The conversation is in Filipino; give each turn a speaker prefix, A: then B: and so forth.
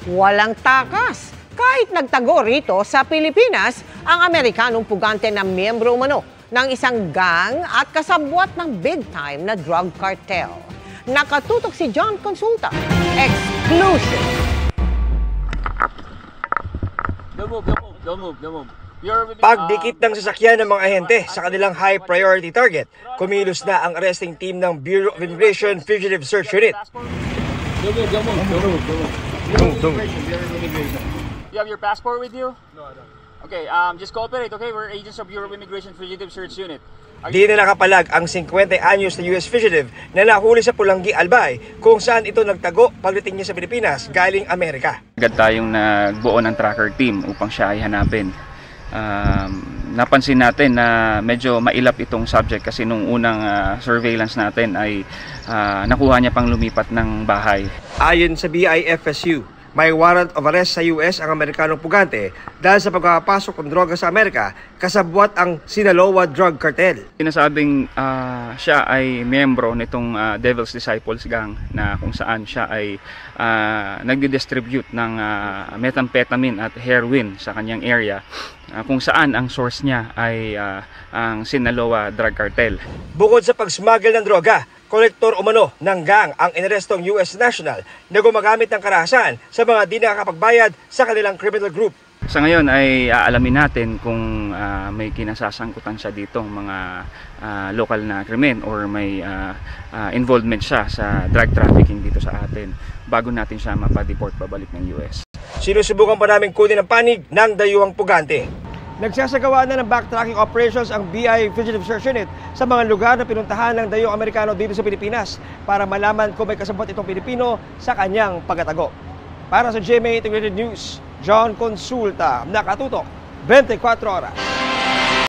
A: walang takas. Kahit nagtago rito sa Pilipinas, ang Amerikanong pugante na miyembro umano ng isang gang at kasabwat ng big-time na drug cartel. Nakatutok si John Consulta. Exclusive!
B: Don't move.
C: Pagdikit ng sasakyan ng mga ahente sa kanilang high priority target, kumilos na ang arresting team ng Bureau of Immigration Fugitive Search Unit.
B: You have your passport with you? No, I don't. Okay, just cooperate, okay? We're agents of Bureau of Immigration Fugitive Search Unit.
C: Di na nakapalag ang 50 anyos na US fugitive na nahuli sa Pulangi, Albay, kung saan ito nagtago pagdating niya sa Pilipinas galing Amerika.
D: Agad tayong nagbuo ng tracker team upang siya ay hanapin. Napansin natin na medyo mailap itong subject kasi nung unang surveillance natin ay nakuha niya pang lumipat ng bahay.
C: Ayon sa BIFSU, may warrant of arrest sa US ang Amerikanong pugante dahil sa pagkakapasok ng droga sa Amerika kasabwat ang Sinaloa Drug Cartel.
D: Sinasabing siya ay miyembro nitong Devil's Disciples Gang na kung saan siya ay nagdi-distribute ng methamphetamine at heroin sa kanyang area, kung saan ang source niya ay ang Sinaloa Drug Cartel.
C: Bukod sa pag-smuggle ng droga, kolektor umano ng gang ang inarestong US national na gumagamit ng karahasan sa mga di nakakapagbayad sa kanilang criminal group.
D: Sa ngayon ay aalamin natin kung may kinasasangkutan siya dito mga local na krimen or may involvement siya sa drug trafficking dito sa atin bago natin siya mapadeport pabalik ng US.
C: Sinusubukan pa namin kunin ang panig ng dayuhang pugante. Nagsasagawa na ng backtracking operations ang BI Fugitive Search Unit sa mga lugar na pinuntahan ng dayuhang Amerikano dito sa Pilipinas para malaman kung may kasabot itong Pilipino sa kanyang pagkatago. Para sa GMA Integrated News, John Consulta, nakatutok 24 oras.